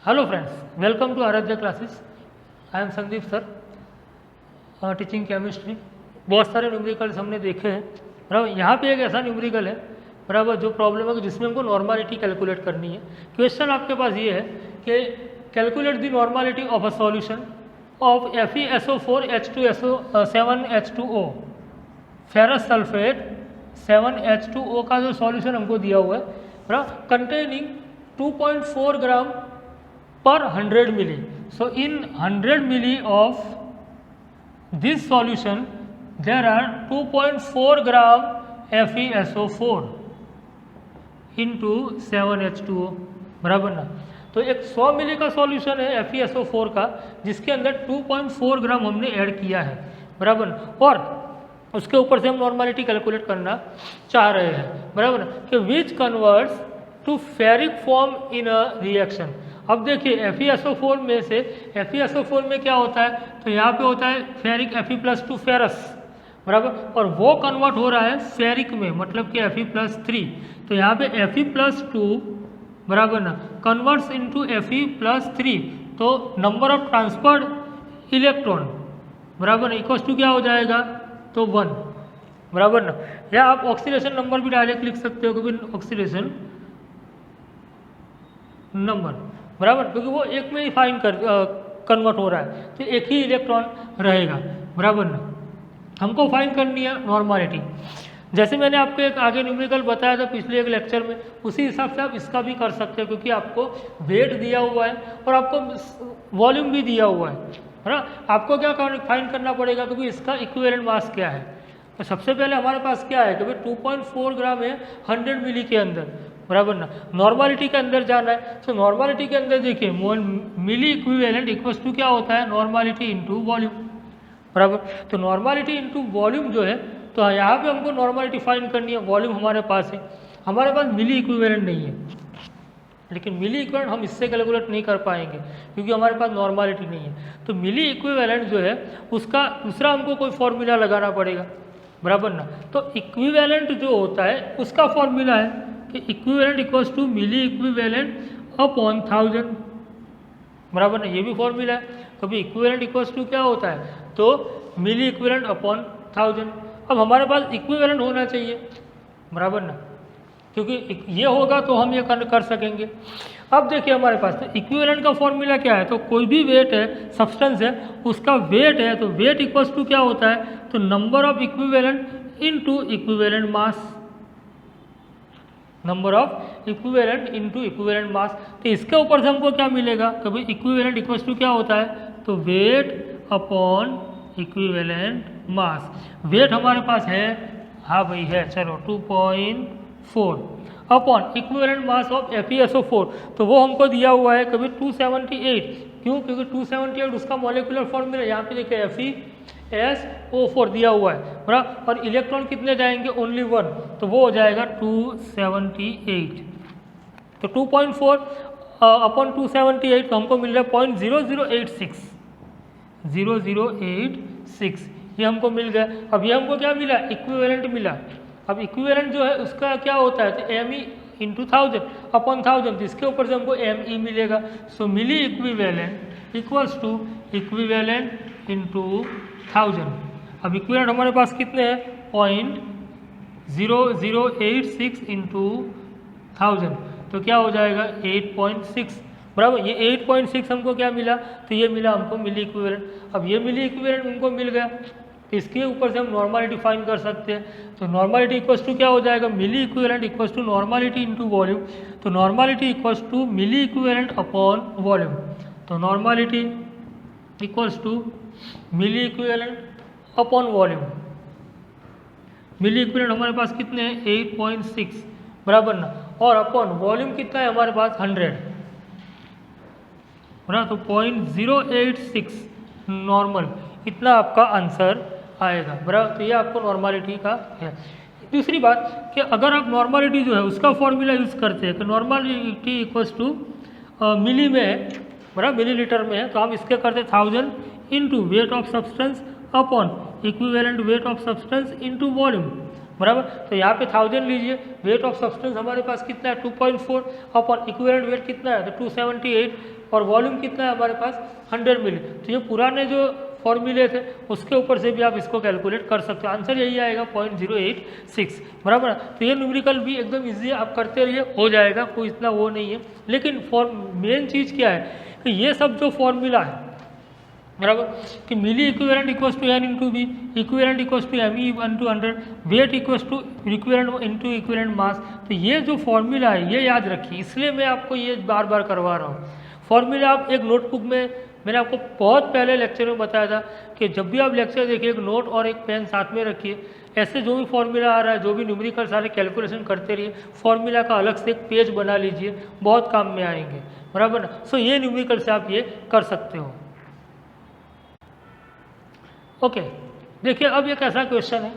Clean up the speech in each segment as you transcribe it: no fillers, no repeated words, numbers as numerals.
Hello friends, welcome to Aaradhya classes. I am Sandeep sir, teaching chemistry. बहुत सारे numericals हमने देखे हैं, बराबर। यहाँ पे एक ऐसा न्यूमेरिकल है, बराबर, जो प्रॉब्लम है जिसमें हमको नॉर्मालिटी कैलकुलेट करनी है। क्वेश्चन आपके पास ये है कि calculate the normality of a solution of FeSO4H2SO7H2O ferrous sulphate 7H2O का जो सॉल्यूशन हमको दिया हुआ है, बराबर, containing 2.4 gram per 100 milli. So in 100 milli of this solution there are 2.4 gram FeSO4 into 7H2O, बराबर ना। तो एक 100 मिली का सॉल्यूशन है FeSO4 का, जिसके अंदर 2.4 ग्राम हमने ऐड किया है, बराबर। और उसके ऊपर से हम नॉर्मालिटी कैलकुलेट करना चाह रहे हैं, बराबर, कि which converts to ferric form in a reaction. अब देखिए FeSO4 में से FeSO4 में क्या होता है, तो यहाँ पे होता है फेरिक Fe+2 फेरस, बराबर, और वो कन्वर्ट हो रहा है फेरिक में, मतलब कि Fe+3। तो यहाँ पे Fe+2, बराबर ना, कन्वर्ट्स इनटू Fe+3, तो नंबर ऑफ ट्रांसफर्ड इलेक्ट्रॉन, बराबर, इक्वल टू क्या हो जाएगा, तो 1, बराबर ना। या आप ऑक्सीडेशन नंबर भी डायरेक्ट लिख सकते हो, क्योंकि ऑक्सीडेशन नंबर, बराबर, क्योंकि वो एक में ही फाइन कन्वर्ट हो रहा है, तो एक ही इलेक्ट्रॉन रहेगा, बराबर ना। हमको फाइन करनी है नॉर्मालिटी। जैसे मैंने आपको एक आगे न्यूमेरिकल बताया था पिछले एक लेक्चर में, उसी हिसाब से आप इसका भी कर सकते हो, क्योंकि आपको वेट दिया हुआ है और आपको वॉल्यूम भी दिया हुआ है ना। आपको क्या फाइन करना पड़ेगा, क्योंकि इसका इक्विवेलेंट मास क्या है। तो सबसे पहले हमारे पास क्या है कि भाई 2.4 ग्राम है 100 मिली के अंदर, बराबर ना। नॉर्मालिटी के अंदर जाना है, तो नॉर्मालिटी के अंदर देखिए मिली इक्विवेलेंट इक्वल्स टू क्या होता है, नॉर्मालिटी इनटू वॉल्यूम, बराबर। तो नॉर्मालिटी इनटू वॉल्यूम जो है, तो यहाँ पे हमको नॉर्मालिटी फाइंड करनी है। वॉल्यूम हमारे पास है, हमारे पास मिली इक्विवेलेंट नहीं है, लेकिन मिली इक्विवेलेंट हम इससे कैलकुलेट नहीं कर पाएंगे, क्योंकि हमारे पास नॉर्मालिटी नहीं है। तो मिली इक्विवेलेंट जो है उसका दूसरा हमको कोई फॉर्मूला लगाना पड़ेगा, बराबर ना। तो इक्विवेलेंट जो होता है उसका फॉर्मूला है कि equivalent equals to milli equivalent upon 1000, बराबर ना। ये भी फॉर्मूला है, कभी इक्विवेलेंट इक्वल्स टू क्या होता है, तो मिली इक्विवेलेंट अपॉन 1000। अब हमारे पास इक्विवेलेंट होना चाहिए, बराबर ना, क्योंकि ये होगा तो हम ये कर सकेंगे। अब देखिए हमारे पास तो इक्विवेलेंट का फॉर्मूला क्या है, तो कोई भी वेट है, सब्सटेंस है, उसका वेट है, तो वेट इक्वल्स टू क्या होता है, तो number of equivalent into equivalent mass, number of equivalent into equivalent mass. तो इसके ऊपर से हमको क्या मिलेगा, कभी इक्विवेलेंट इक्वल्स टू क्या होता है, तो weight upon equivalent mass. Weight हमारे पास है, हाँ भाई है, चलो 2.4 upon equivalent mass of FeSO4, तो वो हमको दिया हुआ है कभी 278। क्यों, क्योंकि 278 उसका मॉलिक्यूलर फॉर्मूला, यहाँ पे देखिए FeSO4 दिया हुआ है, बराबर, और इलेक्ट्रॉन कितने जाएंगे, ओनली 1, तो वो हो जाएगा 278। तो 2.4 अपॉन 278, तो हमको मिल रहा है 0.0086, 0086, ये हमको मिल गया। अब ये हमको क्या मिला, इक्विवेलेंट मिला। अब इक्विवेलेंट जो है उसका क्या होता है, तो ME इंटू 1000 अपॉन 1000, जिसके ऊपर से हमको ME मिलेगा। So milli equivalent equals to equivalent into 1000। अब इक्विवेलेंट हमारे पास कितने हैं, 0.0086 इंटू 1000, तो क्या हो जाएगा 8.6, बराबर। ये 8.6 हमको क्या मिला, तो ये मिला हमको मिली इक्विवेलेंट। अब ये मिली इक्विवेलेंट हमको मिल गया, तो इसके ऊपर से हम नॉर्मालिटी फाइंड कर सकते हैं। तो नॉर्मालिटी इक्वल्स टू क्या हो जाएगा, milli equivalent equals to normality into volume. तो normality equals to milli equivalent upon volume. तो normality equals to milli equivalent upon volume. Milli equivalent हमारे पास कितने हैं, 8.6, बराबर ना, और अपॉन वॉल्यूम कितना है हमारे पास, 100, बराबर। तो 0.086 नॉर्मल, इतना आपका आंसर आएगा, बराबर। तो ये आपको नॉर्मालिटी का है। दूसरी बात कि अगर आप नॉर्मालिटी जो है उसका फॉर्मूला यूज़ करते हैं, तो नॉर्मालिटी इक्वल्स टू मिली में है, बराबर, मिलीलीटर में है, तो हम इसके करते 1000 into weight of substance upon equivalent weight of substance into volume, बराबर। तो यहाँ पे 1000 लीजिए, वेट ऑफ सब्सटेंस हमारे पास कितना है 2.4 और इक्विवेलेंट वेट कितना है तो 278 और वॉल्यूम कितना है हमारे पास 100 मिली। तो ये पुराने जो फॉर्मूले थे उसके ऊपर से भी आप इसको कैलकुलेट कर सकते हो, आंसर यही आएगा 0.086 बराबर। तो ये न्यूमेरिकल भी एकदम ईजी है, आप करते रहिए हो जाएगा, कोई इतना वो नहीं है। लेकिन मेन चीज़ क्या है कि ये सब जो फॉर्मूला है बराबर कि milli equivalent equals to N into B, equivalent equals to M E into 100, weight equals to equivalent into equivalent mass, तो ये जो फॉर्मूला है ये याद रखिए, इसलिए मैं आपको ये बार बार करवा रहा हूँ। फॉर्मूला आप एक नोटबुक में, मैंने आपको बहुत पहले लेक्चर में बताया था कि जब भी आप लेक्चर देखिए एक नोट और एक पेन साथ में रखिए, ऐसे जो भी फॉर्मूला आ रहा है, जो भी न्यूमेरिकल सारे कैलकुलेशन करते रहिए, फॉर्मूला का अलग से एक पेज बना लीजिए, बहुत काम में आएंगे बराबर ना। सो ये न्यूमेरिकल से आप ये कर सकते हो। ओके देखिए अब एक ऐसा क्वेश्चन है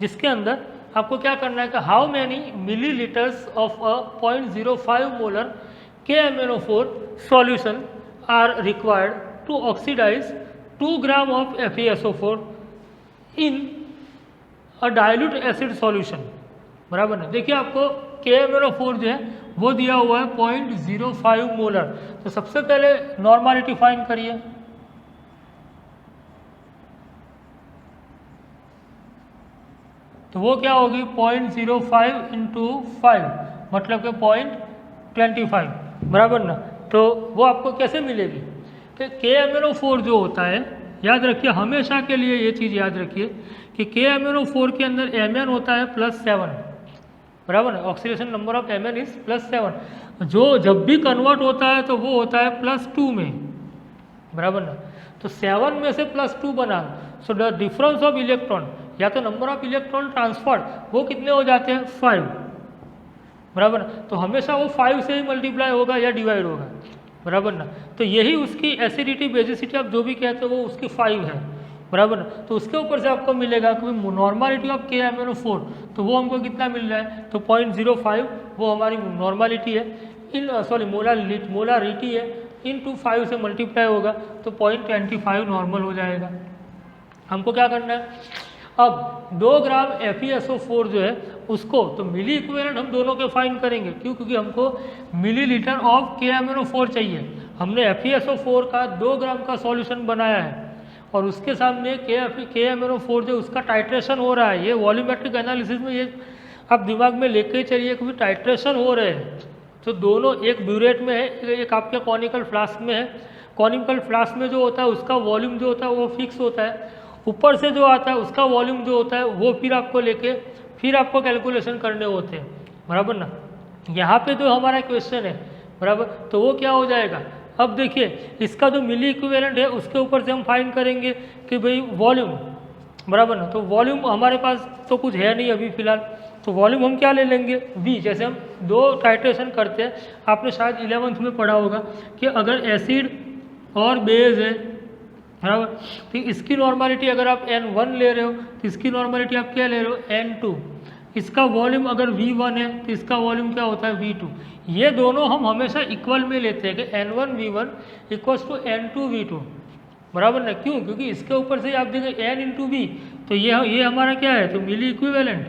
जिसके अंदर आपको क्या करना है कि how many millilitres of a 0.05 molar KMnO4 solution are required to oxidise 2 gram of FeSO4 in a dilute acid solution बराबर ना। देखिए आपको KMnO4 जो है वो दिया हुआ है 0.05 मोलर। तो सबसे पहले नॉर्मालिटी फाइंड करिए, तो वो क्या होगी 0.05 इंटू 5 मतलब कि 0.25 बराबर ना। तो वो आपको कैसे मिलेगी कि KMnO4 जो होता है, याद रखिए हमेशा के लिए ये चीज़ याद रखिए कि KMnO4 के अंदर Mn होता है +7 बराबर ना, oxidation number of Mn is +7, जो जब भी कन्वर्ट होता है तो वो होता है +2 में बराबर ना। तो 7 में से +2 बना, so the difference of electron या तो नंबर ऑफ इलेक्ट्रॉन ट्रांसफर्ड वो कितने हो जाते हैं 5 बराबर। तो हमेशा वो 5 से ही मल्टीप्लाई होगा या डिवाइड होगा बराबर ना। तो यही उसकी एसिडिटी बेसिसिटी आप जो भी कहते हो वो उसकी 5 है बराबर ना। तो उसके ऊपर से आपको मिलेगा कि नॉर्मालिटी ऑफ KMnO4 तो वो हमको कितना मिल रहा है तो 0.05 वो हमारी नॉर्मालिटी है, इन सॉरी मोलारिटी है, इनटू 5 से मल्टीप्लाई होगा तो 0.25 नॉर्मल हो जाएगा। हमको क्या करना है अब 2 ग्राम FeSO4 जो है उसको, तो मिली इक्विवेलेंट हम दोनों के फाइंड करेंगे, क्यों क्योंकि हमको मिलीलीटर ऑफ KMnO4 चाहिए। हमने FeSO4 का 2 ग्राम का सॉल्यूशन बनाया है और उसके सामने KMnO4 जो उसका टाइट्रेशन हो रहा है, ये वॉल्यूमेट्रिक एनालिसिस में ये आप दिमाग में लेके चलिए कि टाइट्रेशन हो रहे हैं। तो दोनों एक ब्यूरेट में है, एक आपके कॉनिकल फ्लास्क में है। कॉनिकल फ्लास्क में जो होता है उसका वॉल्यूम जो होता है वो फिक्स होता है, ऊपर से जो आता है उसका वॉल्यूम जो होता है वो फिर आपको लेके फिर आपको कैलकुलेशन करने होते हैं बराबर ना। यहाँ पे जो हमारा क्वेश्चन है बराबर, तो वो क्या हो जाएगा, अब देखिए इसका जो मिली इक्विवेलेंट है उसके ऊपर से हम फाइंड करेंगे कि भाई वॉल्यूम बराबर ना। तो वॉल्यूम हमारे पास तो कुछ है नहीं अभी फिलहाल, तो वॉल्यूम हम क्या ले लेंगे V। जैसे हम 2 टाइट्रेशन करते हैं, आपने शायद 11th में पढ़ा होगा कि अगर एसिड और बेस है बराबर, तो इसकी नॉर्मालिटी अगर आप N1 ले रहे हो तो इसकी नॉर्मालिटी आप क्या ले रहे हो N2। इसका वॉल्यूम अगर V1 है तो इसका वॉल्यूम क्या होता है V2। ये दोनों हम हमेशा इक्वल में लेते हैं कि N1 V1 equals to N2 V2 बराबर ना। क्यों, क्योंकि इसके ऊपर से आप देखें N इंटू V, तो ये हमारा क्या है तो मिली इक्विवेलेंट।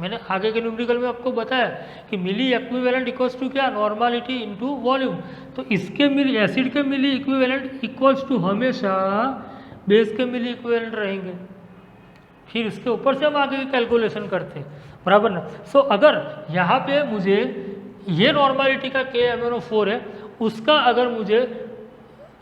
मैंने आगे के न्यूमेरिकल में आपको बताया कि मिली इक्विवेलेंट इक्वल्स टू क्या नॉर्मालिटी इंटू वॉल्यूम। तो इसके मिली एसिड के मिली इक्विवेलेंट इक्वल्स टू हमेशा बेस के मिली इक्विवेलेंट रहेंगे, फिर इसके ऊपर से हम आगे की कैलकुलेशन करते हैं बराबर ना। सो अगर यहाँ पे मुझे ये नॉर्मालिटी का KMnO4 है, उसका अगर मुझे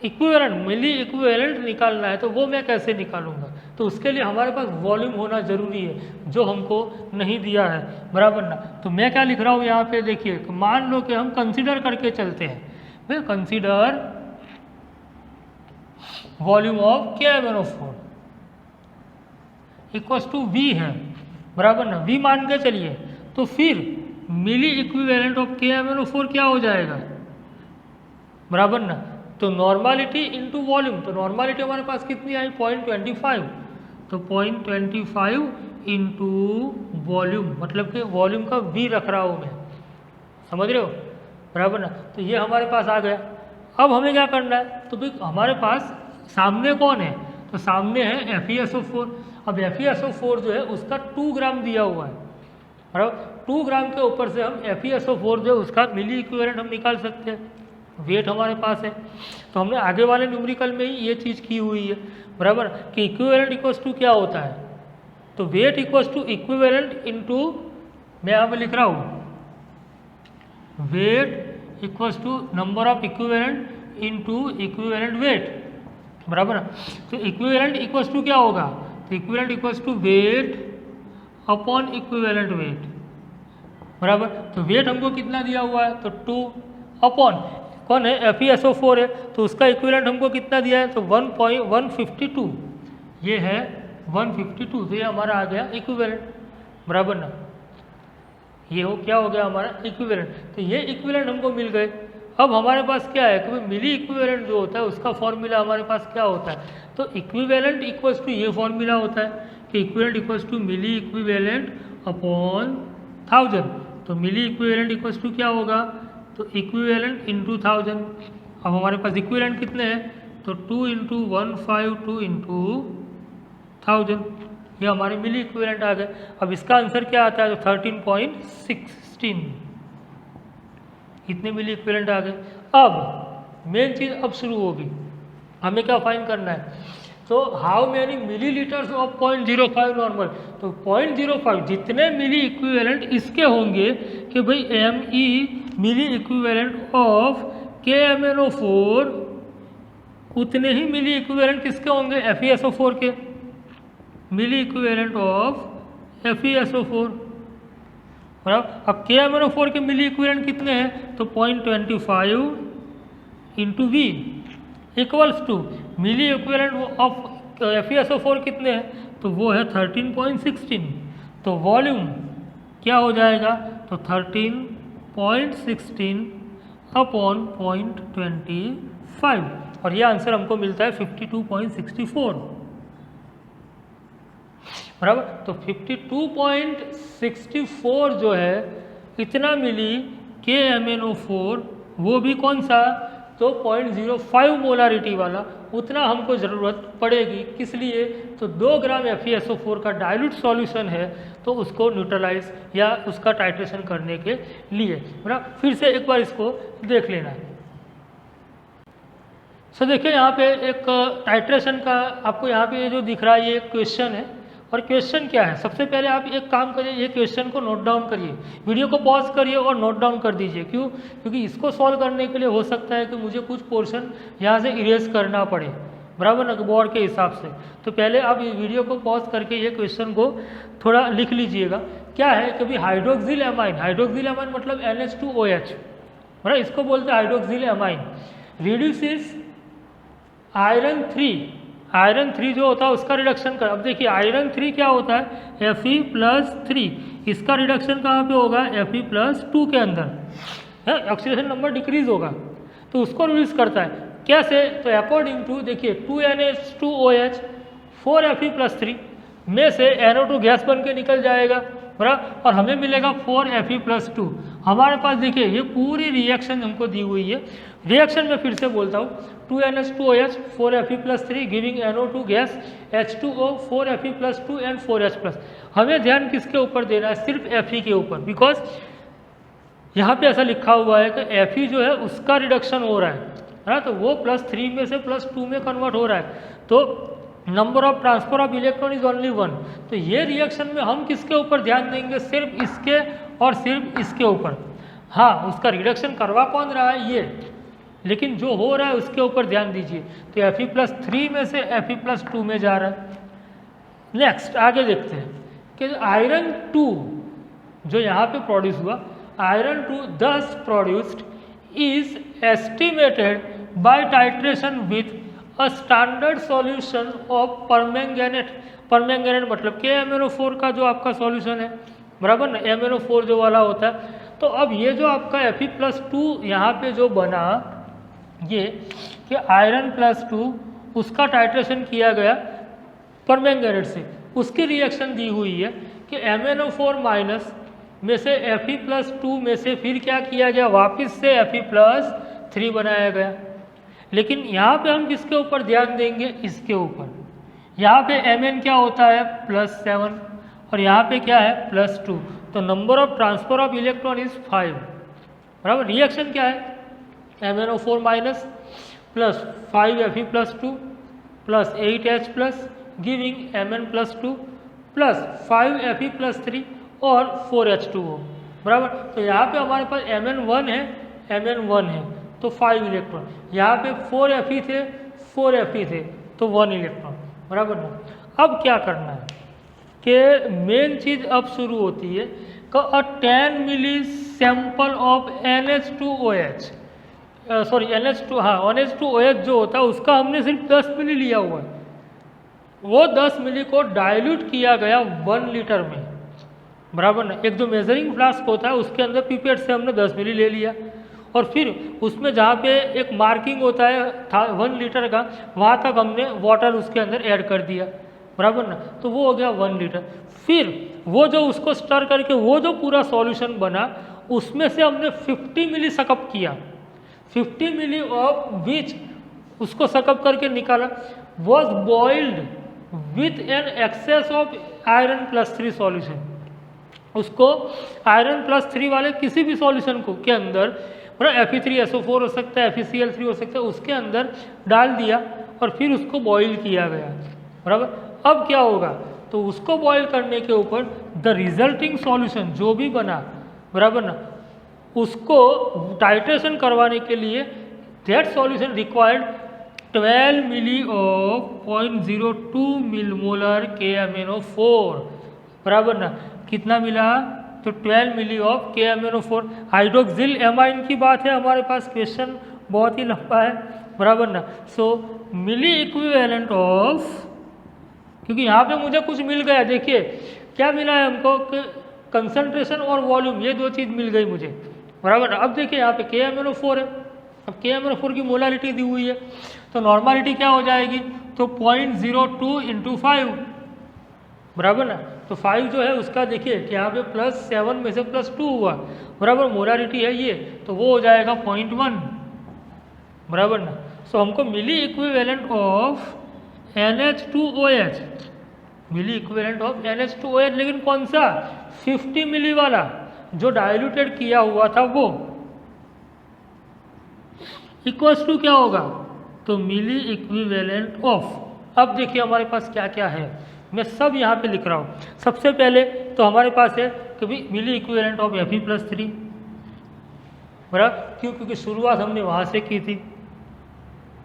इक्विवेलेंट मिली इक्विवेलेंट निकालना है तो वो मैं कैसे निकालूंगा, तो उसके लिए हमारे पास वॉल्यूम होना जरूरी है जो हमको नहीं दिया है बराबर ना। तो मैं क्या लिख रहा हूँ यहाँ पे देखिए, मान लो कि हम कंसीडर करके चलते हैं, मैं consider volume of KMnO4 equals to V है बराबर ना, V मान के चलिए, तो फिर मिली इक्विवेलेंट ऑफ KMnO4 क्या हो जाएगा बराबर ना। तो नॉर्मालिटी इनटू वॉल्यूम, तो नॉर्मालिटी हमारे पास कितनी आई 0.25, तो 0.25 इंटू वॉल्यूम, मतलब कि वॉल्यूम का V रख रहा हूँ मैं, समझ रहे हो बराबर ना। तो ये हमारे पास आ गया। अब हमें क्या करना है, तो भाई हमारे पास सामने कौन है, तो सामने है FeSO4 अब FeSO4 जो है उसका 2 ग्राम दिया हुआ है, बराबर। 2 ग्राम के ऊपर से हम FeSO4 जो है उसका मिली इक्विवेलेंट हम निकाल सकते हैं, वेट हमारे पास है। तो हमने आगे वाले न्यूमेरिकल में ही ये चीज़ की हुई है, बराबर, कि इक्विवेलेंट इक्वल्स टू क्या होता है, तो weight equals to equivalent into, मैं यहाँ पे लिख रहा हूँ weight equals to number of equivalent into equivalent weight, बराबर। तो इक्विवेलेंट इक्वल्स टू क्या होगा, तो equivalent equals to weight upon equivalent weight, बराबर। तो वेट हमको कितना दिया हुआ है, तो 2 अपॉन कौन है, FeSO4 है, तो उसका इक्विवेलेंट हमको कितना दिया है, तो 1.152, ये है 152, तो ये हमारा आ गया इक्विवेलेंट, बराबर ना। ये हो क्या हो गया हमारा इक्विवेलेंट। तो ये इक्विवेलेंट हमको मिल गए। अब हमारे पास क्या है कि मिली इक्विवेलेंट जो होता है उसका फॉर्मूला हमारे पास क्या होता है, तो इक्विवेलेंट इक्वल्स टू ये फॉर्मूला होता है कि equivalent equals to milli equivalent upon 1000। तो मिली इक्विवेलेंट इक्वल्स टू क्या होगा, तो इक्विवेलेंट इंटू 1000। अब हमारे पास इक्विवेलेंट कितने हैं, तो 2 × 152 × 1000, ये हमारे मिली इक्विवेलेंट आ गए। अब इसका आंसर क्या आता है, तो 13.16, इतने मिली इक्विवेलेंट आ गए। अब मेन चीज़ अब शुरू होगी, हमें क्या फाइंड करना है, तो how many millilitres of 0.05 normal, तो 0.05 जितने मिली इक्विवेलेंट इसके होंगे कि भाई ME milli equivalent of KMnO4, उतने ही मिली इक्विवेलेंट किसके होंगे, FeSO4 के, मिली इक्विवेलेंट ऑफ FeSO4, बराबर। अब KMnO4 के मिली इक्विवेलेंट कितने हैं, तो 0.25 × V equals to milli equivalent of FeSO4 कितने हैं, तो वो है 13.16, तो वॉल्यूम क्या हो जाएगा, तो 13.16 अपॉन 0.25, और ये आंसर हमको मिलता है 52.64, बराबर। तो 52.64 जो है इतना मिली KMnO4, वो भी कौन सा, तो 0.05 मोलारिटी वाला, उतना हमको ज़रूरत पड़ेगी। किस लिए, तो 2 ग्राम FeSO4 का डाइल्यूट सॉल्यूशन है, तो उसको न्यूट्रलाइज या उसका टाइट्रेशन करने के लिए, बराबर। फिर से एक बार इसको देख लेना है। सो देखिए यहाँ पे एक टाइट्रेशन का आपको यहाँ पे जो दिख रहा है ये एक क्वेश्चन है, और क्वेश्चन क्या है, सबसे पहले आप एक काम करिए, ये क्वेश्चन को नोट डाउन करिए, वीडियो को पॉज करिए और नोट डाउन कर दीजिए। क्यों, क्योंकि इसको सॉल्व करने के लिए हो सकता है कि मुझे कुछ पोर्शन यहाँ से इरेज करना पड़े, बराबर ना, बोर्ड के हिसाब से। तो पहले आप ये वीडियो को पॉज करके ये क्वेश्चन को थोड़ा लिख लीजिएगा। क्या है कि भाई हाइड्रोक्सिल एमाइन, हाइड्रोक्सिल एमाइन मतलब NH2OH, बराबर, इसको बोलते हैं hydroxyl amine, reduces iron 3, iron 3 जो होता है उसका रिडक्शन कर। अब देखिए आयरन 3 क्या होता है, Fe+3, इसका रिडक्शन कहाँ पे होगा, Fe+2 के अंदर है, ऑक्सीडेशन नंबर डिक्रीज होगा, तो उसको रिड्यूस करता है। कैसे, तो अकॉर्डिंग टू देखिए 2NH2OH 4Fe+3 में से NO2 गैस बन के निकल जाएगा, बराबर, और हमें मिलेगा 4Fe+2। हमारे पास देखिए ये पूरी रिएक्शन हमको दी हुई है। रिएक्शन में फिर से बोलता हूँ, 2NH2OH 4Fe+3 giving NO2 gas H2O 4Fe+2 and 4H+। हमें ध्यान किसके ऊपर देना है, सिर्फ Fe के ऊपर, बिकॉज यहाँ पे ऐसा लिखा हुआ है कि Fe जो है उसका रिडक्शन हो रहा है ना, तो वो +3 में से +2 में कन्वर्ट हो रहा है, तो number of transfer of electron is only 1। तो ये रिएक्शन में हम किसके ऊपर ध्यान देंगे, सिर्फ इसके और सिर्फ इसके ऊपर। हाँ, उसका रिडक्शन करवा कौन रहा है ये, लेकिन जो हो रहा है उसके ऊपर ध्यान दीजिए। तो Fe+3 में से Fe+2 में जा रहा है। नेक्स्ट आगे देखते हैं कि आयरन 2 जो यहाँ पे प्रोड्यूस हुआ, आयरन 2 दस produced is estimated by titration with a standard solution of permanganate. Permanganate मतलब KMnO4 का जो आपका सॉल्यूशन है, बराबर ना, MnO4 जो वाला होता है। तो अब ये जो आपका Fe+2 यहाँ पे जो बना, ये कि आयरन +2 उसका टाइट्रेशन किया गया परमैंगनेट से, उसकी रिएक्शन दी हुई है कि MnO4- में से Fe+2 में से फिर क्या किया गया, वापस से Fe+3 बनाया गया। लेकिन यहाँ पे हम किसके ऊपर ध्यान देंगे, इसके ऊपर, यहाँ पे Mn क्या होता है +7 और यहाँ पे क्या है +2, तो number of transfer of electron is 5, बराबर। रिएक्शन क्या है MnO4 minus plus 5Fe+2 plus 8H plus giving Mn+2 plus 5Fe+3 और 4H2O, बराबर। तो यहाँ पे हमारे पास Mn1 है, Mn1 है तो 5 इलेक्ट्रॉन, यहाँ पे 4Fe थे, 4Fe थे तो 1 इलेक्ट्रॉन, बराबर ना। अब क्या करना है कि मेन चीज़ अब शुरू होती है कि 10 मिली sample of NH2OH, sorry NH2, हाँ NH2OH जो होता है उसका हमने सिर्फ 10 मिली लिया हुआ है, वो 10 मिली को डाइल्यूट किया गया 1 लीटर में, बराबर ना। एक जो मेजरिंग फ्लास्क होता है उसके अंदर पिपेट से हमने 10 मिली ले लिया और फिर उसमें जहाँ पे एक मार्किंग होता है 1 लीटर का, वहाँ तक हमने वाटर उसके अंदर ऐड कर दिया, बराबर ना। तो वो हो गया 1 लीटर। फिर वो जो उसको स्टर करके वो जो पूरा सॉल्यूशन बना उसमें से हमने 50 मिली सकअप किया, 50 मिली ऑफ विच उसको सकअप करके निकाला was boiled with an excess of Iron+3 solution. उसको Iron+3 वाले किसी भी सॉल्यूशन को के अंदर Fe3SO4 हो सकता है, FeCl3 हो सकता है, उसके अंदर डाल दिया और फिर उसको बॉईल किया गया, बराबर। अब क्या होगा तो उसको बॉईल करने के ऊपर द रिजल्टिंग सॉल्यूशन जो भी बना, बराबर ना, उसको टाइट्रेशन करवाने के लिए that solution required 12 milli of 0.02 millimolar KMnO4, बराबर ना। कितना मिला तो 12 milli of KMnO4। Hydroxyl amine की बात है हमारे पास, क्वेश्चन बहुत ही लंबा है, बराबर ना। सो मिली इक्विवेलेंट ऑफ, क्योंकि यहाँ पे मुझे कुछ मिल गया, देखिए क्या मिला है हमको कि कंसंट्रेशन और वॉल्यूम, ये दो चीज़ मिल गई मुझे, बराबर। अब देखिए यहाँ पे KMnO4 है, अब KMnO4 की मोलारिटी दी हुई है तो नॉर्मालिटी क्या हो जाएगी तो 0.02 × 5, बराबर ना। तो 5 जो है उसका देखिए कि यहाँ पे +7 में से +2 हुआ, बराबर। मोलारिटी है ये तो वो हो जाएगा 0.1, बराबर ना। सो हमको milli equivalent of NH2OH, milli equivalent of NH2OH, लेकिन कौन सा 50 मिली वाला जो डाइल्यूटेड किया हुआ था वो, इक्वल्स टू क्या होगा तो मिली इक्विवेलेंट ऑफ। अब देखिए हमारे पास क्या क्या है, मैं सब यहाँ पे लिख रहा हूँ। सबसे पहले तो हमारे पास है कि मिली इक्विवेलेंट ऑफ Fe+3, बराबर, क्यों, क्योंकि शुरुआत हमने वहाँ से की थी,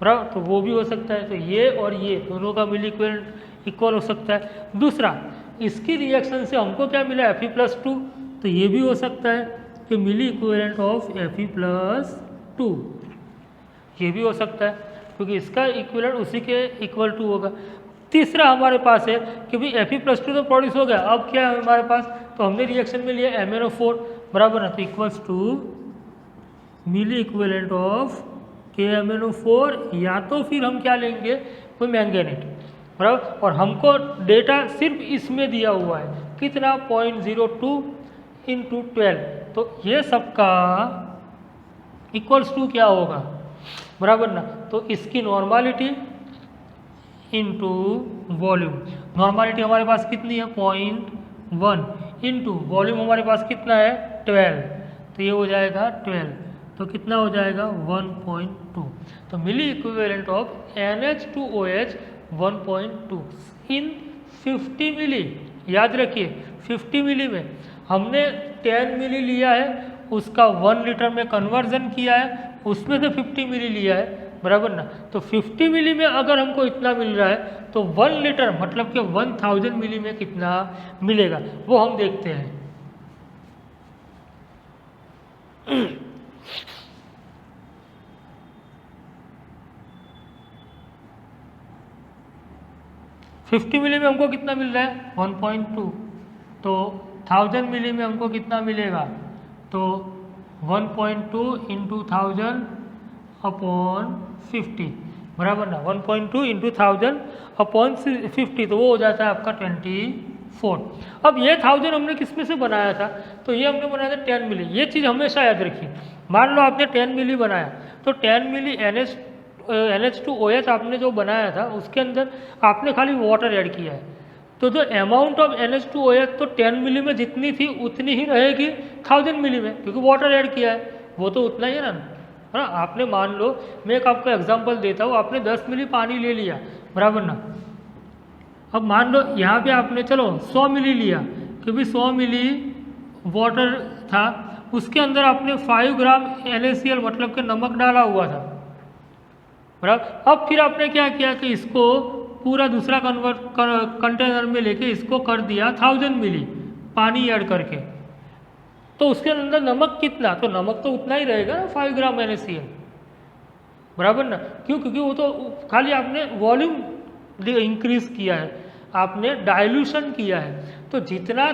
बराबर, तो वो भी हो सकता है। तो ये और ये दोनों का मिली इक्विवेलेंट इक्वल हो सकता है। दूसरा, इसकी रिएक्शन से हमको क्या मिला Fe+2, तो ये भी हो सकता है कि मिली इक्विवेलेंट ऑफ Fe+2, ये भी हो सकता है क्योंकि इसका इक्विवेलेंट उसी के इक्वल टू होगा। तीसरा हमारे पास है कि भाई Fe+2 तो प्रोड्यूस हो गया, अब क्या है हमारे पास, तो हमने रिएक्शन में लिया MnO4, बराबर ना, तो equals to milli equivalent of KMnO4, या तो फिर हम क्या लेंगे कोई मैंगनीट, बराबर। और हमको डेटा सिर्फ इसमें दिया हुआ है कितना 0.02 × 12, तो ये सबका इक्वल्स टू क्या होगा, बराबर ना। तो इसकी नॉर्मालिटी इंटू वॉल्यूम, नॉर्मालिटी हमारे पास कितनी है 0.1 इंटू वॉल्यूम हमारे पास कितना है 12, तो ये हो जाएगा 12, तो कितना हो जाएगा 1.2। तो मिली इक्विवेलेंट ऑफ NH2OH 1.2 इन 50 मिली, याद रखिए 50 मिली में हमने 10 मिली लिया है, उसका 1 लीटर में कन्वर्जन किया है, उसमें से 50 मिली लिया है, बराबर ना। तो 50 मिली में अगर हमको इतना मिल रहा है तो 1 लीटर मतलब कि 1000 मिली में कितना मिलेगा वो हम देखते हैं। $50 मिली में हमको कितना मिल रहा है 1.2, तो 1000 मिली में हमको कितना मिलेगा तो 1.2 × 1000 अपॉन 50, बराबर ना, 1.2 × 1000 अपॉन 50, तो वो हो जाता है आपका 24। अब ये 1000 हमने किस में से बनाया था, तो ये हमने बनाया था 10 मिली। ये चीज़ हमेशा याद रखिए, मान लो आपने 10 मिली बनाया तो 10 मिली NH2OH आपने जो बनाया था उसके अंदर आपने खाली वाटर ऐड किया है, तो जो अमाउंट ऑफ NH2OH तो 10 मिली में जितनी थी उतनी ही रहेगी 1000 मिली में, क्योंकि वाटर ऐड किया है, वो तो उतना ही है ना। हाँ, आपने मान लो, मैं एक आपको एग्जांपल देता हूँ, आपने 10 मिली पानी ले लिया, बराबर ना। अब मान लो यहाँ पे आपने चलो 100 मिली लिया, क्योंकि 100 मिली वाटर था, उसके अंदर आपने 5 ग्राम NaCl मतलब कि नमक डाला हुआ था, बराबर। अब फिर आपने क्या किया कि इसको पूरा दूसरा कंटेनर में लेके इसको कर दिया 1000 मिली पानी ऐड करके, तो उसके अंदर नमक कितना, तो नमक तो उतना ही रहेगा ना, 5 ग्राम NaCl, बराबर ना। क्यों? क्योंकि वो तो खाली आपने वॉल्यूम इंक्रीज किया है, आपने डाइल्यूशन किया है, तो जितना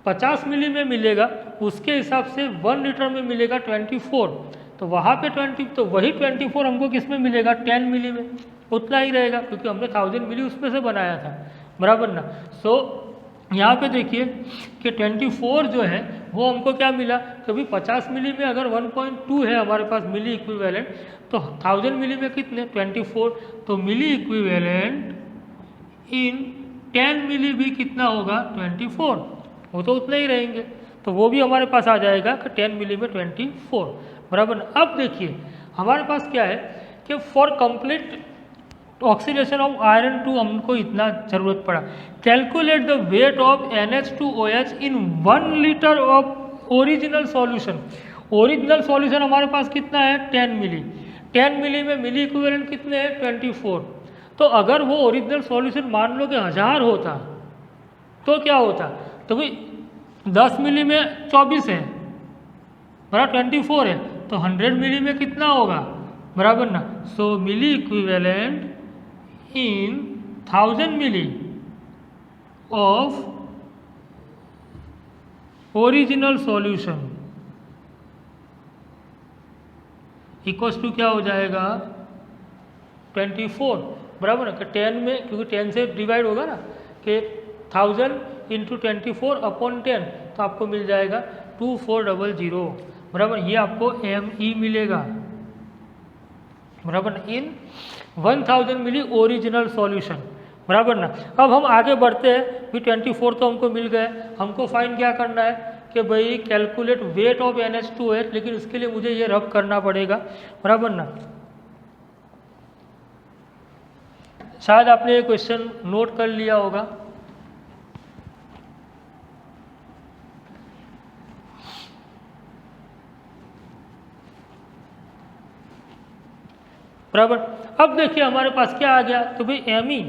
50 मिली में मिलेगा उसके हिसाब से 1 लीटर में मिलेगा 24, तो वहाँ पे 20, तो वही 24 हमको किस में मिलेगा, 10 मिली में, उतना ही रहेगा, क्योंकि हमने 1000 मिली उसमें से बनाया था, बराबर ना। सो यहाँ पे देखिए कि 24 जो है वो हमको क्या मिला, कभी 50 मिली में अगर 1.2 है हमारे पास मिली इक्विवेलेंट, तो 1000 मिली में कितने 24, तो मिली इक्विवेलेंट इन 10 मिली भी कितना होगा 24, वो तो उतना ही रहेंगे, तो वो भी हमारे पास आ जाएगा कि 10 मिली में 24, बराबर। अब देखिए हमारे पास क्या है कि for complete oxidation of iron 2 हमको इतना जरूरत पड़ा, calculate the wait of NH2OH in 1 litre of original solution. Original solution हमारे पास कितना है 10 मिली, 10 मिली में मिली इक्विवेलेंट कितने हैं 24, तो अगर वो ओरिजिनल सॉल्यूशन मान लो कि 1000 होता तो क्या होता, तो भाई 10 मिली में 24 है, बराबर 24 है, तो 100 मिली में कितना होगा, बराबर ना। So milli equivalent in 1000 milli of original solution equals to क्या हो जाएगा 24, बराबर ना। 10 में, क्योंकि 10 से डिवाइड होगा ना, कि 1000 इंटू 24 अपॉन 10, तो आपको मिल जाएगा 2400, बराबर। ये आपको ME मिलेगा, बराबर ना, इन 1000 मिली ओरिजिनल सॉल्यूशन, बराबर ना। अब हम आगे बढ़ते हैं, भी 24 तो हमको मिल गए, हमको फाइंड क्या करना है कि भाई कैलकुलेट वेट ऑफ NH2OH, लेकिन उसके लिए मुझे ये रब करना पड़ेगा, बराबर ना। शायद आपने ये क्वेश्चन नोट कर लिया होगा, बराबर। अब देखिए हमारे पास क्या आ गया, तो भाई ME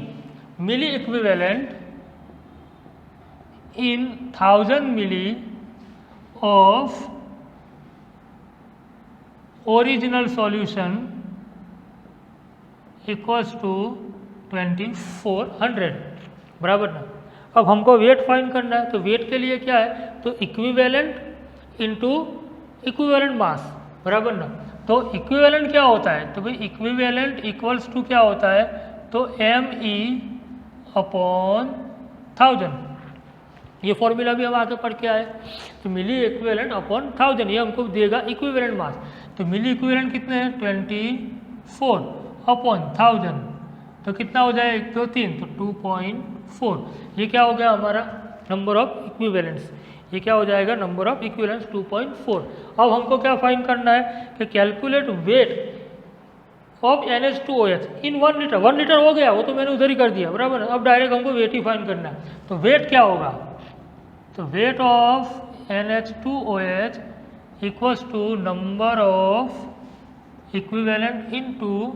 milli equivalent in 1000 milli of original solution equals to 2400, बराबर ना। अब हमको वेट फाइंड करना है, तो वेट के लिए क्या है, तो इक्विवेलेंट इंटू इक्विवेलेंट मास, बराबर ना। तो इक्विवेलेंट क्या होता है, तो भाई इक्विवेलेंट इक्वल्स टू क्या होता है, तो ME अपॉन 1000, ये फॉर्मूला भी हम आगे पढ़ के आए, तो मिली इक्विवेलेंट अपॉन 1000 ये हमको देगा इक्विवेलेंट मास, तो मिली इक्विवेलेंट कितने हैं 24 अपॉन 1000, तो कितना हो जाए 1 2 3, तो 2.4, ये क्या हो गया हमारा नंबर ऑफ इक्विवेलेंट्स, ये क्या हो जाएगा नंबर ऑफ इक्विवेलेंट्स 2.4। अब हमको क्या फाइंड करना है कि calculate wait of NH2OH in 1 litre, 1 litre हो गया, वो तो मैंने उधर ही कर दिया, बराबर। अब डायरेक्ट हमको वेट ही फाइंड करना है, तो वेट क्या होगा, तो weight of NH2OH equals to number of equivalent into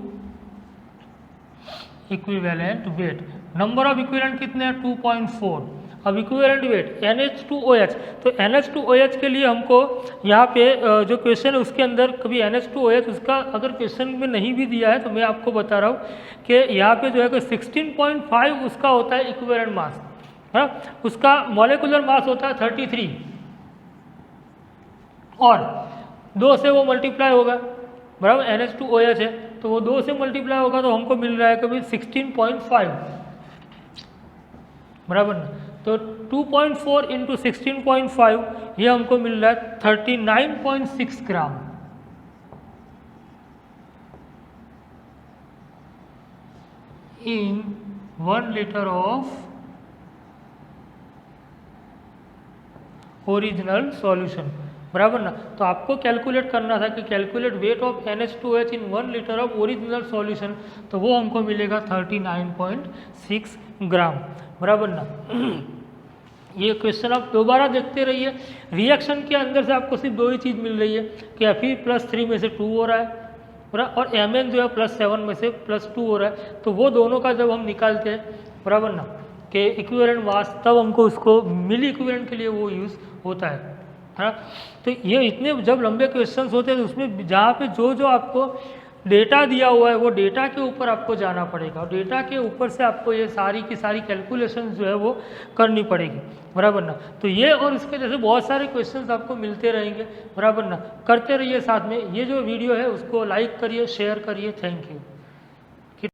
equivalent weight. Number of equivalent कितने हैं 2.4, अब इक्विवेलेंट वेट NH2OH, तो NH2OH के लिए हमको यहाँ पे जो क्वेश्चन है उसके अंदर कभी NH2OH उसका अगर क्वेश्चन में नहीं भी दिया है तो मैं आपको बता रहा हूँ कि यहाँ पे जो है 16.5 उसका होता है इक्विवेलेंट मास, है, उसका मॉलिक्यूलर मास होता है 33, और 2 से वो मल्टीप्लाई होगा, बराबर। NH2OH है तो वो 2 से मल्टीप्लाई होगा, तो हमको मिल रहा है कभी 16.5, बराबर ना। तो 2.4 इंटू 16.5 ये हमको मिल रहा है 39.6 ग्राम, इन 1 लीटर ऑफ ओरिजिनल सॉल्यूशन, बराबर ना। तो आपको कैलकुलेट करना था कि calculate weight of NH2H in 1 litre of original solution, तो वो हमको मिलेगा 39.6 ग्राम, बराबर ना। ये क्वेश्चन आप दोबारा देखते रहिए। रिएक्शन के अंदर से आपको सिर्फ दो ही चीज़ मिल रही है कि Fe+3 में से 2 हो रहा है और Mn जो है +7 में से +2 हो रहा है। तो वो दोनों का जब हम निकालते हैं, बराबर ना, कि इक्विवेलेंट मास, तब हमको उसको मिली इक्विवेलेंट के लिए वो यूज़ होता है ना। तो ये इतने जब लंबे क्वेश्चंस होते हैं तो उसमें जहाँ पे जो जो आपको डेटा दिया हुआ है वो डेटा के ऊपर आपको जाना पड़ेगा और डेटा के ऊपर से आपको ये सारी की सारी कैलकुलेशन जो है वो करनी पड़ेगी, बराबर ना। तो ये और इसके जैसे बहुत सारे क्वेश्चंस आपको मिलते रहेंगे, बराबर ना। करते रहिए साथ में। ये जो वीडियो है उसको लाइक करिए, शेयर करिए। Thank you.